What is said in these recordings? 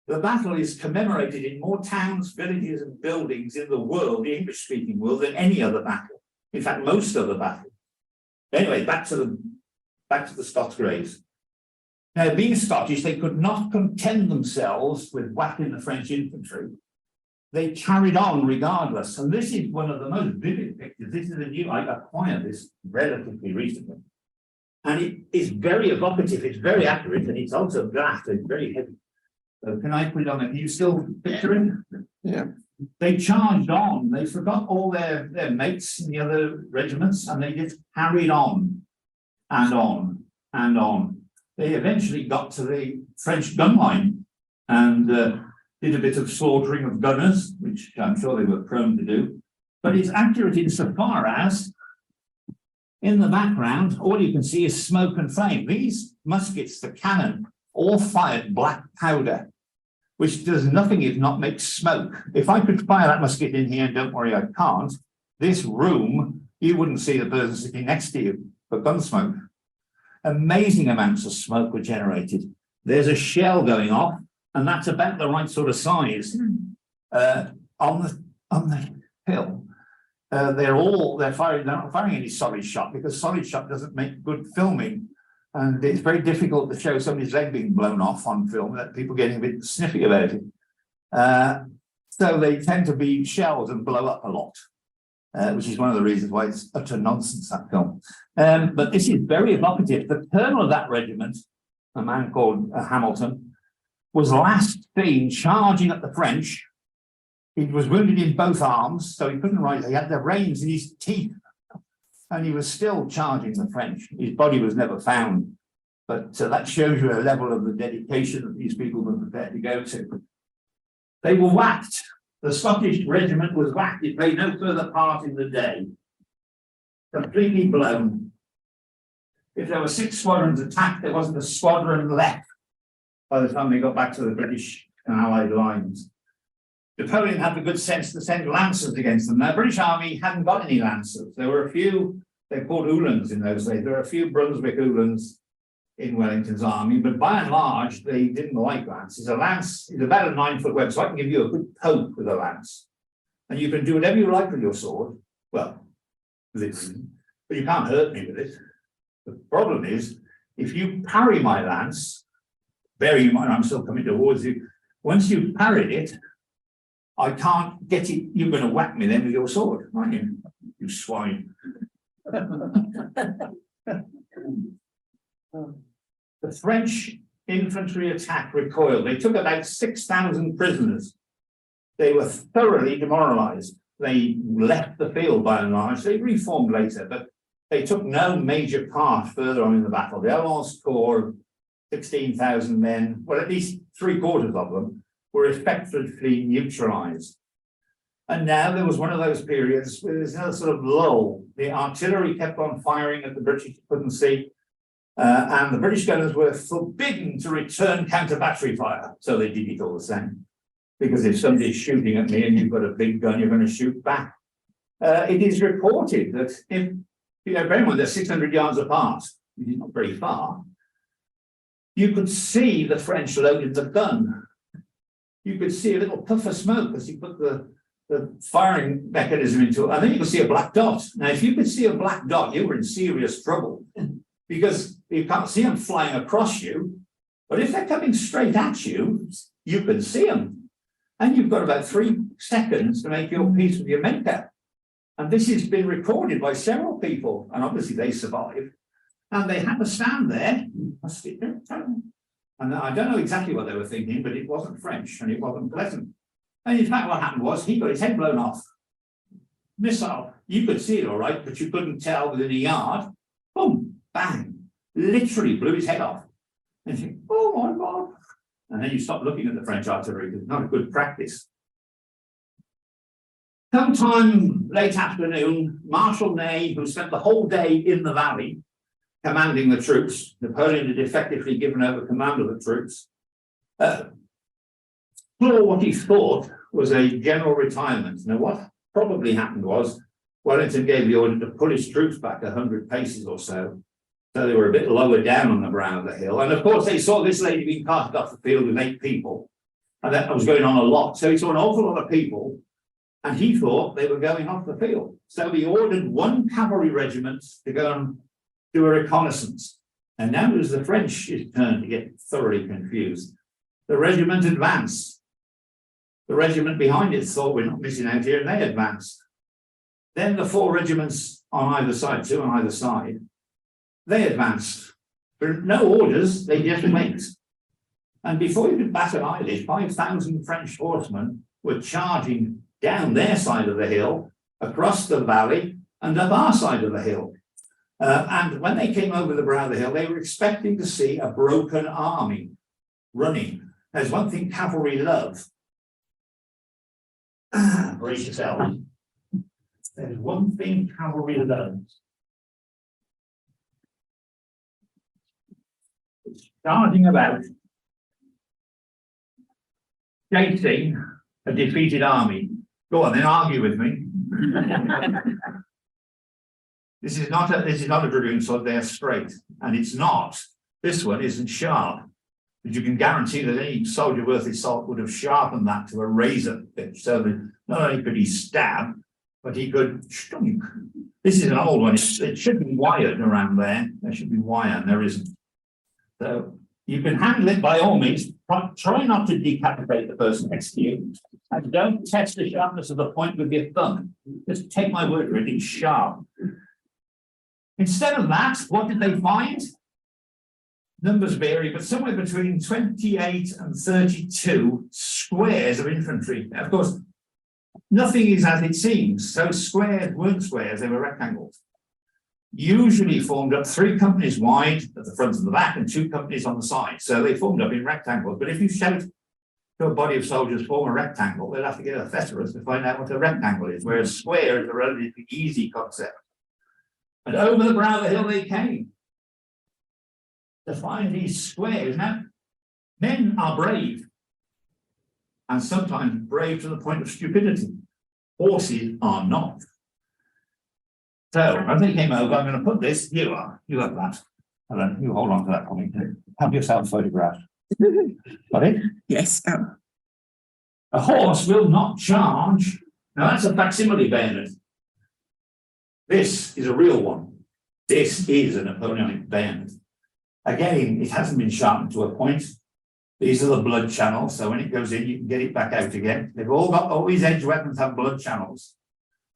The battle is commemorated in more towns, villages, and buildings in the world, the English-speaking world, than any other battle. In fact, most other battles. Anyway, back to the Scots graves. Now, being Scottish, they could not content themselves with whacking the French infantry. They carried on regardless. And this is one of the most vivid pictures. This is a new, I acquired this relatively recently. And it is very evocative, it's very accurate, and it's also glass, it's very heavy. So can I put it on there? Can you still picture it? Yeah. They charged on, they forgot all their mates in the other regiments, and they just carried on and on and on. They eventually got to the French gun line and did a bit of slaughtering of gunners, which I'm sure they were prone to do. But it's accurate insofar as in the background, all you can see is smoke and flame. These muskets, the cannon, all fired black powder, which does nothing if not make smoke. If I could fire that musket in here, and don't worry, I can't, this room, you wouldn't see the person sitting next to you for gun smoke. Amazing amounts of smoke were generated. There's a shell going off, and that's about the right sort of size. On the hill. They're not firing any solid shot, because solid shot doesn't make good filming. And it's very difficult to show somebody's leg being blown off on film, that people getting a bit sniffy about it. So they tend to be shells and blow up a lot, which is one of the reasons why it's utter nonsense, that film. But this is very evocative. The colonel of that regiment, a man called Hamilton, was last seen charging at the French. He was wounded in both arms, so he couldn't rise. He had the reins in his teeth, and he was still charging the French. His body was never found, but that shows you a level of the dedication that these people were prepared to go to. They were whacked. The Scottish regiment was whacked. It played no further part in the day. Completely blown. If there were 6 squadrons attacked, there wasn't a squadron left by the time they got back to the British and Allied lines. Napoleon had the good sense to send lancers against them. Now, the British Army hadn't got any lancers. There were a few, they're called Uhlans in those days. There were a few Brunswick Uhlans in Wellington's army, but by and large, they didn't like lances. A lance is about a 9-foot web, so I can give you a good poke with a lance. And you can do whatever you like with your sword. Well, but you can't hurt me with it. The problem is, if you parry my lance, bear in mind I'm still coming towards you, once you've parried it, I can't get it. You're going to whack me then with your sword, aren't you? You swine. The French infantry attack recoiled. They took about 6,000 prisoners. They were thoroughly demoralized. They left the field by and large. They reformed later, but they took no major part further on in the battle. The Alliance Corps, 16,000 men, well, at least 3/4 of them, were effectively neutralized. And now there was one of those periods where there's another sort of lull. The artillery kept on firing at the British, couldn't see, and the British gunners were forbidden to return counter-battery fire. So they did it all the same. Because if somebody's shooting at me and you've got a big gun, you're going to shoot back. It is reported that if, bear in mind, they're 600 yards apart, which is not very far, you could see the French loaded the gun. You could see a little puff of smoke as you put the firing mechanism into it, and then you could see a black dot. Now, if you could see a black dot, you were in serious trouble because you can't see them flying across you. But if they're coming straight at you, you can see them. And you've got about 3 seconds to make your peace with your maker. And this has been recorded by several people, and obviously they survived. And they had to stand there. And I don't know exactly what they were thinking, but it wasn't French and it wasn't pleasant. And in fact, what happened was he got his head blown off. Missile, you could see it all right, but you couldn't tell within a yard. Boom, bang, literally blew his head off. And you think, oh my God. And then you stop looking at the French artillery because it's not a good practice. Sometime late afternoon, Marshal Ney, who spent the whole day in the valley, commanding the troops, Napoleon had effectively given over command of the troops, saw what he thought was a general retirement. Now, what probably happened was Wellington gave the order to pull his troops back 100 paces or so. So they were a bit lower down on the brow of the hill. And of course, they saw this lady being carted off the field with 8 people. And that was going on a lot. So he saw an awful lot of people, and he thought they were going off the field. So he ordered one cavalry regiment to go and do a reconnaissance. And now it was the French's turn to get thoroughly confused. The regiment advanced. The regiment behind it thought, we're not missing out here, and they advanced. Then the 4 regiments on either side, 2 on either side, they advanced. For no orders, they just went. And before you could bat an eyelid, 5,000 French horsemen were charging down their side of the hill, across the valley, and up our side of the hill. And when they came over the brow of the hill, they were expecting to see a broken army running. There's one thing cavalry love. Brace yourself. There's one thing cavalry loves. Starting about chasing a defeated army. Go on, then argue with me. This is not a dragoon sword, they're straight. And it's not. This one isn't sharp. But you can guarantee that any soldier worth his salt would have sharpened that to a razor pitch. So that not only could he stab, but he could stunk. This is an old one. It should be wired around there. There should be wire, and there isn't. So you can handle it by all means. Try not to decapitate the person next to you. And don't test the sharpness of the point with your thumb. Just take my word for it, it's sharp. Instead of that, what did they find? Numbers vary, but somewhere between 28 and 32 squares of infantry. Now, of course, nothing is as it seems. So squares weren't squares, they were rectangles. Usually formed up 3 companies wide at the front and the back and 2 companies on the side. So they formed up in rectangles. But if you shout to a body of soldiers form a rectangle, they'll have to get a thesaurus to find out what a rectangle is, whereas square is a relatively easy concept. And over the brow of the hill they came to find these squares. Now, men are brave, and sometimes brave to the point of stupidity. Horses are not. So, as they came over, I'm going to put this, you have that. And then you hold on to that for me. Have yourself photographed. Got it? Yes. A horse will not charge. Now, that's a facsimile bayonet. This is a real one. This is a Napoleonic bayonet. Again, it hasn't been sharpened to a point. These are the blood channels, so when it goes in, you can get it back out again. They've all these edge weapons have blood channels.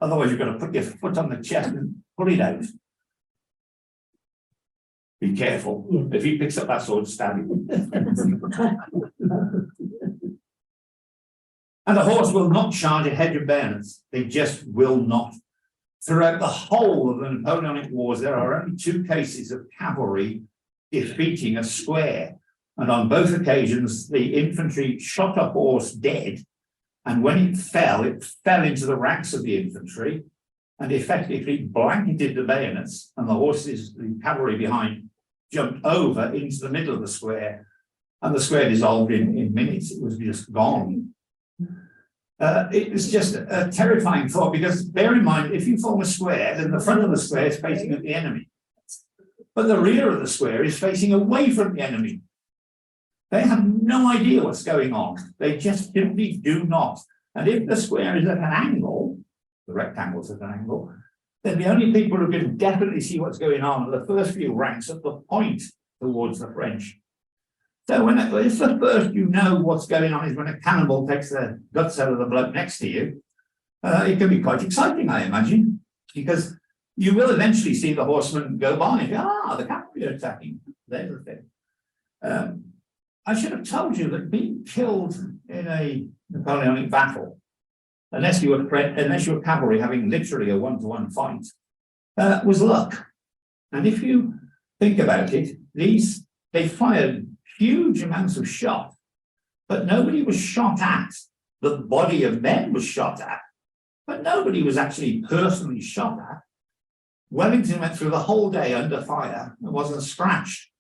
Otherwise, you've got to put your foot on the chest and pull it out. Be careful. If he picks up that sword, stab him. And the horse will not charge a hedge of bayonets. They just will not. Throughout the whole of the Napoleonic Wars, there are only 2 cases of cavalry defeating a square. And on both occasions, the infantry shot a horse dead. And when it fell into the ranks of the infantry and effectively blanketed the bayonets, and the horses, the cavalry behind, jumped over into the middle of the square, and the square dissolved in minutes. It was just gone. It was just a terrifying thought, because bear in mind, if you form a square, then the front of the square is facing at the enemy. But the rear of the square is facing away from the enemy. They have no idea what's going on. They just simply do not. And if the square is at an angle, the rectangle's at an angle, then the only people who can definitely see what's going on are the first few ranks at the point towards the French. So if the first you know what's going on is when a cannonball takes the guts out of the bloke next to you, it can be quite exciting, I imagine, because you will eventually see the horsemen go by and go, the cavalry are attacking. There's the thing. I should have told you that being killed in a Napoleonic battle, unless you were cavalry having literally a one-to-one fight, was luck. And if you think about it, they fired huge amounts of shot, but nobody was shot at. The body of men was shot at, but nobody was actually personally shot at. Wellington went through the whole day under fire and wasn't scratched.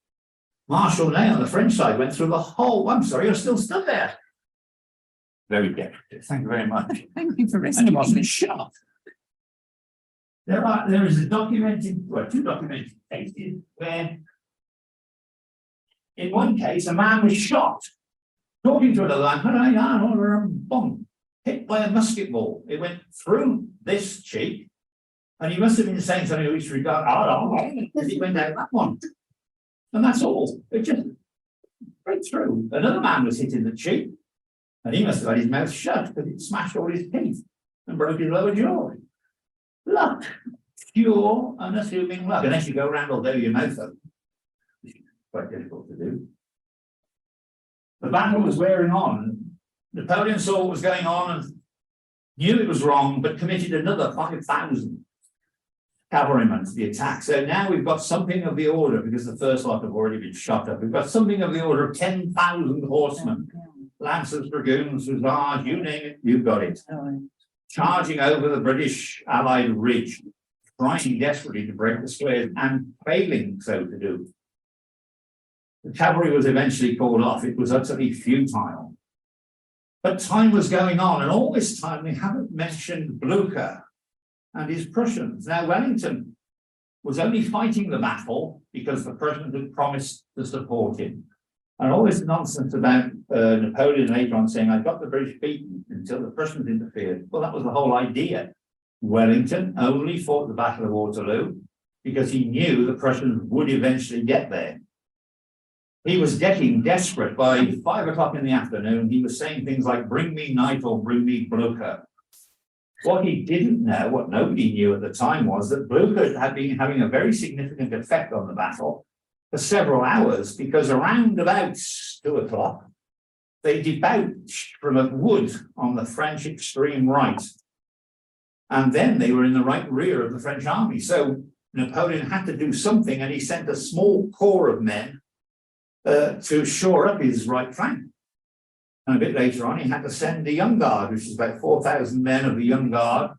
Marshal Ney on the French side went through the whole. I'm sorry, you're still stood there. Very decorative. Thank you very much. Thank you for rescuing And he wasn't shot. There is two documented cases where, in one case, a man was shot talking to another man, boom, hit by a musket ball. It went through this cheek, and he must have been saying something in which regard, as it went out that one. And that's all. It just went through. Another man was hit in the cheek, and he must have had his mouth shut because it smashed all his teeth and broke his lower jaw. Luck. Pure, unassuming luck. Unless you go around all day with your mouth open. Quite difficult to do. The battle was wearing on. Napoleon saw what was going on and knew it was wrong, but committed another 5,000 cavalrymen to the attack. So now we've got something of the order, because the first lot have already been shot up. We've got something of the order of 10,000 horsemen, lancers, dragoons, hussars, you name it, you've got it. Charging over the British Allied ridge, trying desperately to break the squares and failing so to do. The cavalry was eventually called off. It was utterly futile. But time was going on, and all this time we haven't mentioned Blucher and his Prussians. Now, Wellington was only fighting the battle because the Prussians had promised to support him. And all this nonsense about Napoleon later on saying, I got the British beaten until the Prussians interfered. Well, that was the whole idea. Wellington only fought the Battle of Waterloo because he knew the Prussians would eventually get there. He was getting desperate. By 5 o'clock in the afternoon, he was saying things like, bring me Knight or bring me Blucher. What he didn't know, what nobody knew at the time, was that Blucher had been having a very significant effect on the battle for several hours, because around about 2 o'clock, they debouched from a wood on the French extreme right. And then they were in the right rear of the French army. So Napoleon had to do something, and he sent a small corps of men to shore up his right flank. And a bit later on, he had to send the Young Guard, which is about 4,000 men of the Young Guard,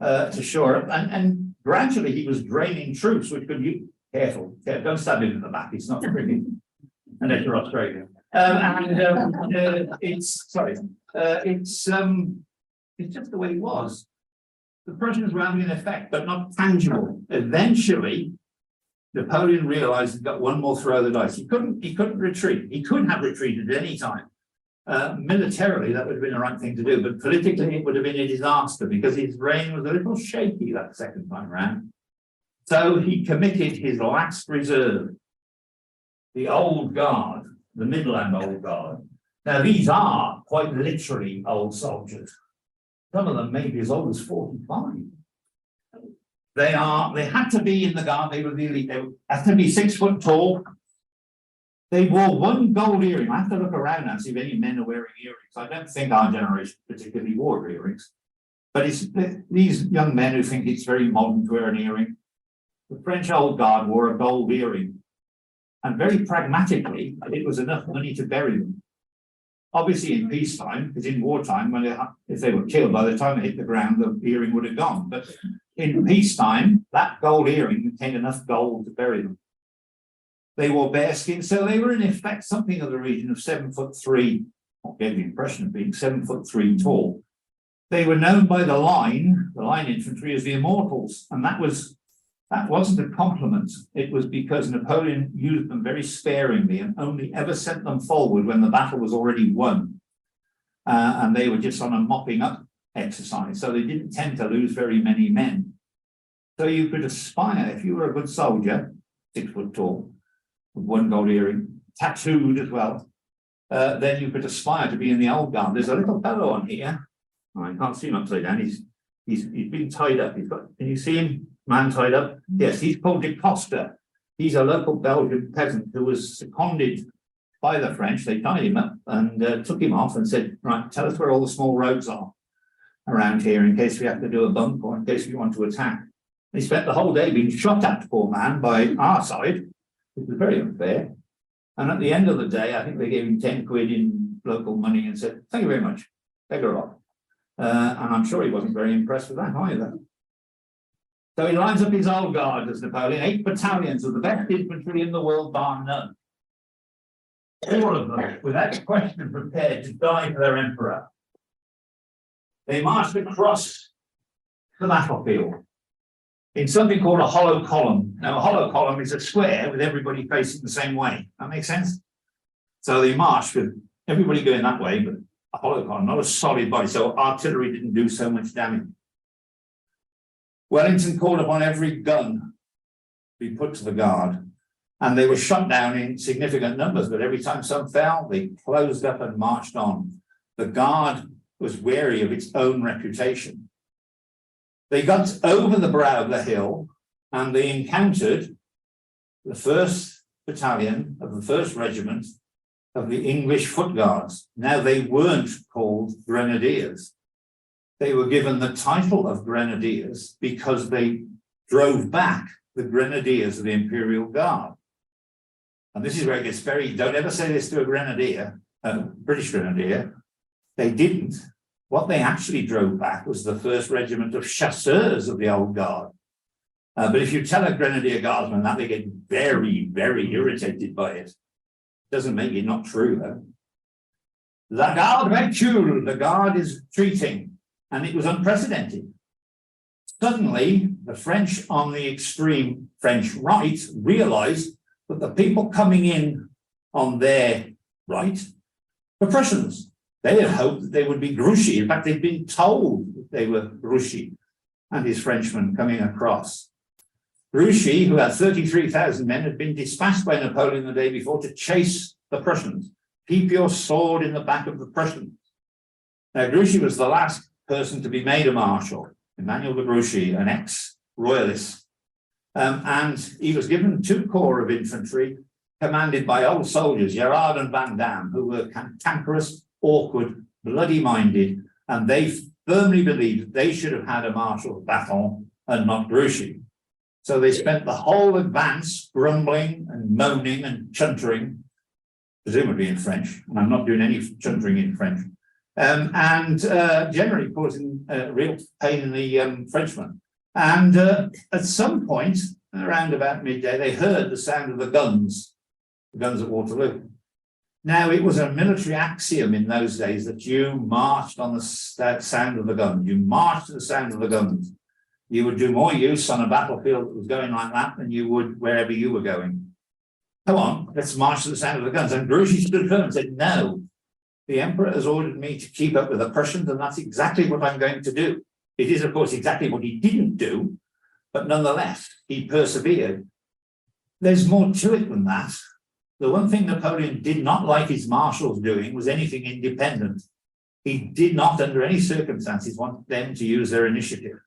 to shore up. And gradually he was draining troops, which could you careful, don't stab him in the back. It's not pretty, unless you're Australian. It's just the way it was. The Prussians were having an effect, but not tangible. Eventually, Napoleon realized he'd got one more throw of the dice. He couldn't retreat. He could have retreated at any time. Militarily, that would have been the right thing to do, but politically, it would have been a disaster because his reign was a little shaky that second time round. So he committed his last reserve, the old guard, the Midland old guard. Now, these are quite literally old soldiers. Some of them may be as old as 45. They had to be in the guard. They were the elite. They had to be 6 foot tall. They wore one gold earring. I have to look around and see if any men are wearing earrings. I don't think our generation particularly wore earrings. But it's these young men who think it's very modern to wear an earring. The French old guard wore a gold earring. And very pragmatically, it was enough money to bury them. Obviously in peacetime, because in wartime, if they were killed, by the time they hit the ground, the earring would have gone. But in peacetime, that gold earring contained enough gold to bury them. They wore bearskin, so they were in effect something of the region of 7'3", or gave the impression of being 7'3" tall. They were known by the line infantry, as the Immortals, and that wasn't a compliment. It was because Napoleon used them very sparingly and only ever sent them forward when the battle was already won. And they were just on a mopping up exercise, so they didn't tend to lose very many men. So you could aspire, if you were a good soldier, 6 foot tall, with one gold earring, tattooed as well, then you could aspire to be in the old guard. There's a little fellow on here. I can't see him upside down. He's been tied up. Can you see him? Man tied up? Yes, he's called de Costa. He's a local Belgian peasant who was seconded by the French. They tied him up and took him off and said, right, tell us where all the small roads are around here in case we have to do a bump or in case we want to attack. He spent the whole day being shot at, poor man, by our side, which was very unfair. And at the end of the day, I think they gave him 10 quid in local money and said, thank you very much, beggar off. And I'm sure he wasn't very impressed with that either. So he lines up his old guard as Napoleon, 8 battalions of the best infantry in the world, bar none. All of them, without question, prepared to die for their emperor. They marched across the battlefield in something called a hollow column. Now, a hollow column is a square with everybody facing the same way. That makes sense? So they marched with everybody going that way, but a hollow column, not a solid body. So artillery didn't do so much damage. Wellington called upon every gun to be put to the guard, and they were shot down in significant numbers, but every time some fell, they closed up and marched on. The guard was wary of its own reputation. They got over the brow of the hill and they encountered the 1st Battalion of the 1st Regiment of the English Foot Guards. Now, they weren't called Grenadiers. They were given the title of Grenadiers because they drove back the Grenadiers of the Imperial Guard. And this is where it gets very, don't ever say this to a Grenadier, a British Grenadier. They didn't. What they actually drove back was the 1st Regiment of Chasseurs of the Old Guard. But if you tell a Grenadier Guardsman that, they get very, very irritated by it. Doesn't make it not true, though. La Garde recule, the Guard is retreating, and it was unprecedented. Suddenly, the French on the extreme French right realized that the people coming in on their right were Prussians. They had hoped that they would be Grouchy. In fact, they'd been told that they were Grouchy and his Frenchmen coming across. Grouchy, who had 33,000 men, had been dispatched by Napoleon the day before to chase the Prussians. Keep your sword in the back of the Prussians. Now, Grouchy was the last person to be made a marshal, Emmanuel de Grouchy, an ex-royalist. And he was given 2 corps of infantry commanded by old soldiers, Gerard and Van Damme, who were cantankerous, awkward, bloody-minded, and they firmly believed that they should have had a Marshal Baton and not Grouchy. So they spent the whole advance grumbling and moaning and chuntering, presumably in French, and I'm not doing any chuntering in French, and generally causing real pain in the Frenchmen. And at some point, around about midday, they heard the sound of the guns at Waterloo. Now, it was a military axiom in those days that you marched on the sound of the gun. You marched to the sound of the guns. You would do more use on a battlefield that was going like that than you would wherever you were going. Come on, let's march to the sound of the guns. And Grouchy stood firm and said, no, the Emperor has ordered me to keep up with the Prussians, and that's exactly what I'm going to do. It is, of course, exactly what he didn't do, but nonetheless, he persevered. There's more to it than that. The one thing Napoleon did not like his marshals doing was anything independent. He did not, under any circumstances, want them to use their initiative.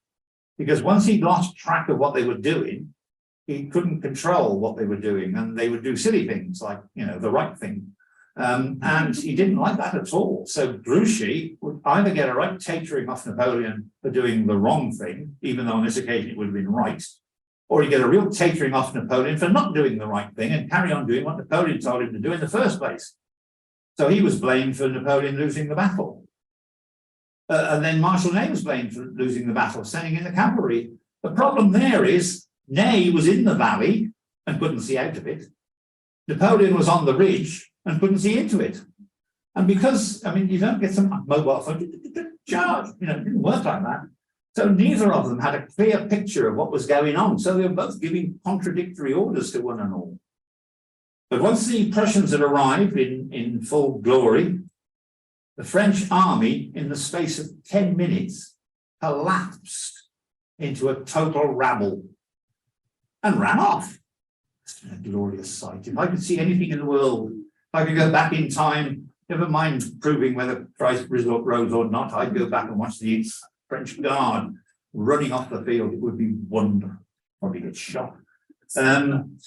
Because once he lost track of what they were doing, he couldn't control what they were doing, and they would do silly things like, the right thing. And he didn't like that at all. So Grouchy would either get a right tatering off Napoleon for doing the wrong thing, even though on this occasion it would have been right, or he'd get a real tatering off Napoleon for not doing the right thing and carry on doing what Napoleon told him to do in the first place. So he was blamed for Napoleon losing the battle. And then Marshal Ney was blamed for losing the battle, sending in the cavalry. The problem there is Ney was in the valley and couldn't see out of it. Napoleon was on the ridge and couldn't see into it. And because, you don't get some mobile phone to charge, it didn't work like that. So neither of them had a clear picture of what was going on. So they were both giving contradictory orders to one another. But once the Prussians had arrived in full glory, the French army, in the space of 10 minutes, collapsed into a total rabble and ran off. It's been a glorious sight. If I could see anything in the world, if I could go back in time, never mind proving whether Christ rose or not, I'd go back and watch the French Guard running off the field. It would be wonderful. Probably get shot. And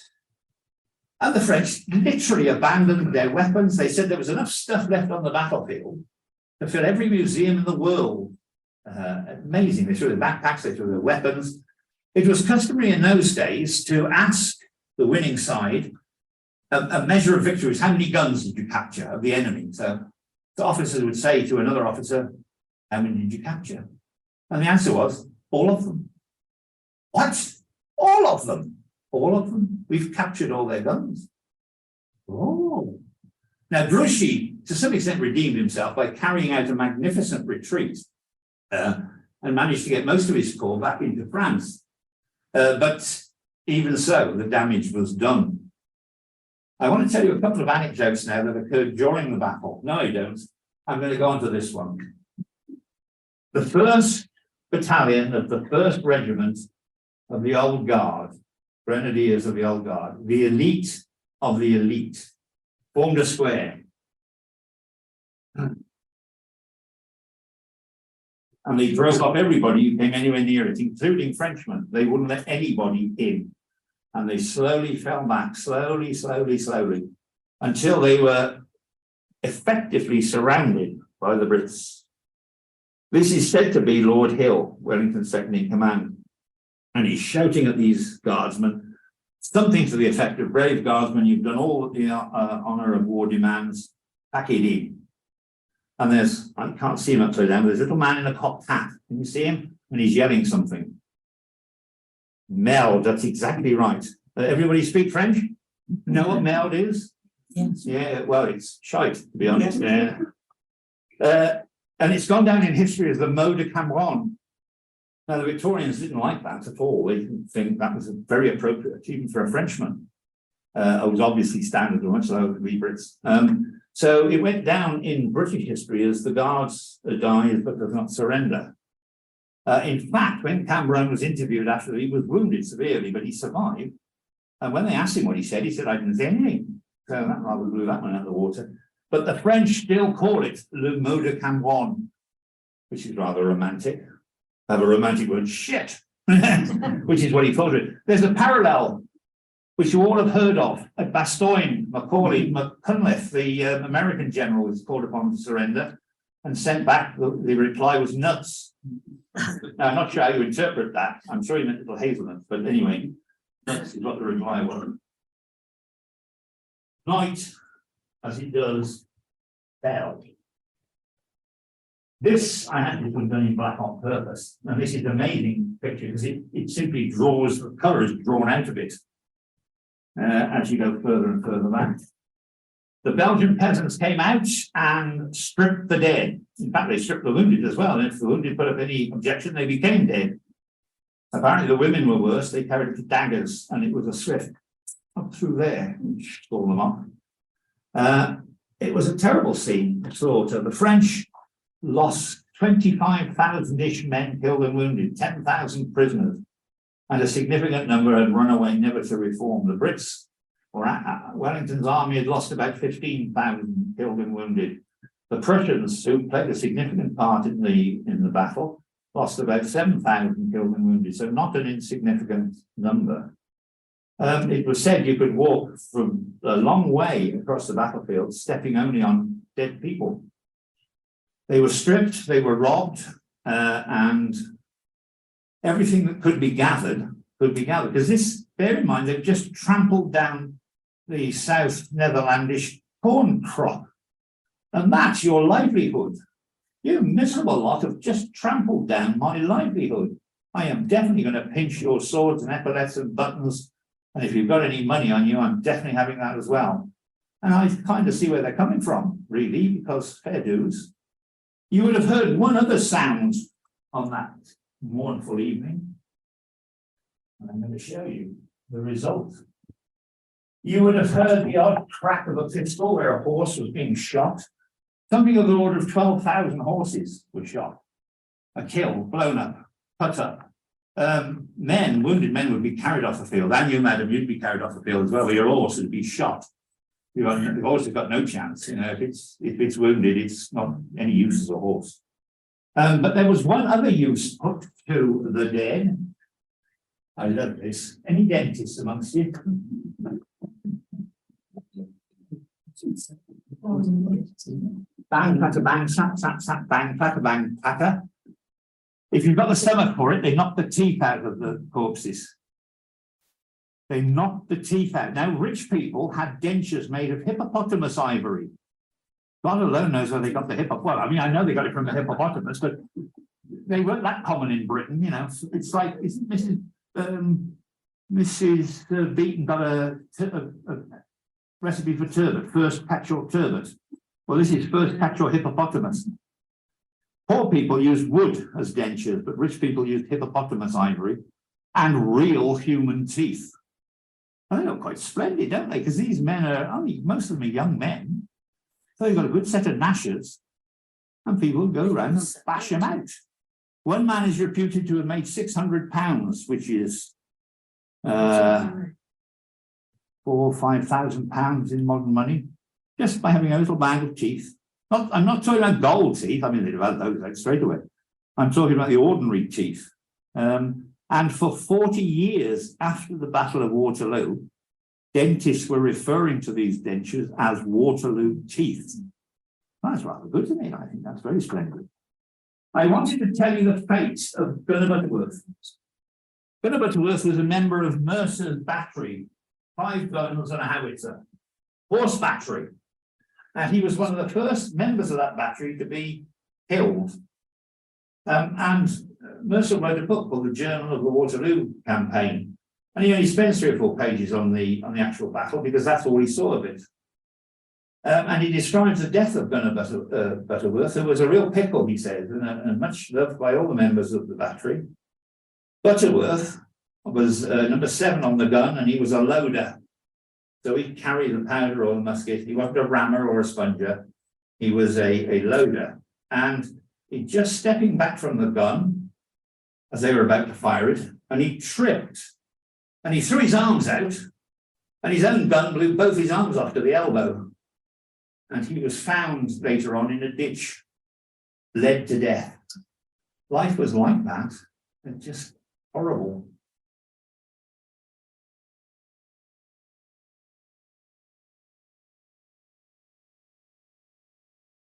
the French literally abandoned their weapons. They said there was enough stuff left on the battlefield to fill every museum in the world. Amazing. They threw their backpacks, they threw their weapons. It was customary in those days to ask the winning side a measure of victory is how many guns did you capture of the enemy? So the officers would say to another officer, how many did you capture? And the answer was, all of them. What? All of them? All of them. We've captured all their guns. Oh. Now, Grouchy, to some extent, redeemed himself by carrying out a magnificent retreat and managed to get most of his corps back into France. But even so, the damage was done. I want to tell you a couple of anecdotes now that occurred during the battle. No, I don't. I'm going to go on to this one. The 1st Battalion of the 1st Regiment of the Old Guard, Grenadiers of the Old Guard, the elite of the elite, formed a square. And they drove off everybody who came anywhere near it, including Frenchmen. They wouldn't let anybody in. And they slowly fell back, slowly, until they were effectively surrounded by the Brits. This is said to be Lord Hill, Wellington's second in command. And he's shouting at these guardsmen, something to the effect of, brave guardsmen, you've done all that the honour of war demands, pack it in. And there's, I can't see him upside down, but there's a little man in a cocked hat. Can you see him? And he's yelling something. Meld, that's exactly right. Everybody speak French? Know what meld is? Yes. Yeah, well, it's shite, to be honest. Yeah. And it's gone down in history as the mot de Cambronne. Now, the Victorians didn't like that at all. They didn't think that was a very appropriate achievement for a Frenchman. It was obviously standard, or much lower than the Brits. So it went down in British history as the Guards dies but does not surrender. In fact, when Cambronne was interviewed after he was wounded severely, but he survived. And when they asked him what he said, I didn't say anything. So that rather blew that one out of the water. But the French still call it le mot de Cambronne, which is rather romantic. Have a romantic word, shit, which is what he calls it. There's a parallel, which you all have heard of, at Bastogne, Macaulay, McCunliffe, the American general, was called upon to surrender and sent back. The reply was nuts. Now, I'm not sure how you interpret that. I'm sure he meant little hazelnuts, but anyway, nuts is what the reply was. Night, as it does, fell. This, I had this one done in black on purpose, and this is an amazing picture because it simply draws the colours drawn out of it as you go further and further back. The Belgian peasants came out and stripped the dead. In fact, they stripped the wounded as well, and if the wounded put up any objection, they became dead. Apparently, the women were worse. They carried daggers, and it was a swift up through there, which stole them off. It was a terrible scene of slaughter. The French lost 25,000-ish men killed and wounded, 10,000 prisoners, and a significant number had run away, never to reform. The Brits, or Wellington's army, had lost about 15,000 killed and wounded. The Prussians, who played a significant part in the battle, lost about 7,000 killed and wounded, so not an insignificant number. It was said you could walk from a long way across the battlefield, stepping only on dead people. They were stripped, they were robbed, and everything that could be gathered. Because this, bear in mind, they've just trampled down the South Netherlandish corn crop. And that's your livelihood. You miserable lot have just trampled down my livelihood. I am definitely going to pinch your swords and epaulets and buttons. And if you've got any money on you, I'm definitely having that as well. And I kind of see where they're coming from, really, because fair dues. You would have heard one other sound on that mournful evening. And I'm going to show you the result. You would have heard the odd crack of a pistol where a horse was being shot. Something of the order of 12,000 horses were shot, killed, blown up, cut up. Wounded men would be carried off the field. And you, madam, you'd be carried off the field as well. Your horse would be shot. The horse has got no chance. You know, if it's wounded, it's not any use as a horse. But there was one other use put to the dead. I love this. Any dentists amongst you? Bang, patter, bang, sap, sap, sap, bang, patter, bang, patter. If you've got the stomach for it, they knock the teeth out of the corpses. They knocked the teeth out. Now, rich people had dentures made of hippopotamus ivory. God alone knows where they got the hippopotamus. Well, I mean, I know they got it from the hippopotamus, but they weren't that common in Britain, you know. It's like, isn't Mrs. Beaton got a recipe for turbot, first catch your turbot. Well, this is first catch your hippopotamus. Poor people used wood as dentures, but rich people used hippopotamus ivory and real human teeth. And they look quite splendid, don't they? Because these men most of them are young men. So they've got a good set of gnashers, and people go around and bash them out. One man is reputed to have made £600, which is £4,000 or £5,000 in modern money, just by having a little bag of teeth. I'm not talking about gold teeth. I mean, they'd have had those out straight away. I'm talking about the ordinary teeth. And for 40 years after the Battle of Waterloo, dentists were referring to these dentures as Waterloo teeth. That's rather good, isn't it? I think that's very splendid. I wanted to tell you the fate of Gunner Butterworth. Gunner Butterworth was a member of Mercer's battery, 5 guns and a howitzer, horse battery. And he was one of the first members of that battery to be killed. And Mercer wrote a book called The Journal of the Waterloo Campaign. And he only spends 3 or 4 pages on the actual battle because that's all he saw of it. And he describes the death of Gunner Butterworth, who was a real pickle, he says, and much loved by all the members of the battery. Butterworth was number 7 on the gun, and he was a loader. So he carried the powder or the musket. He wasn't a rammer or a sponger. He was a loader. And he just stepping back from the gun as they were about to fire it, and he tripped. And he threw his arms out, and his own gun blew both his arms off to the elbow. And he was found later on in a ditch, bled to death. Life was like that, and just horrible.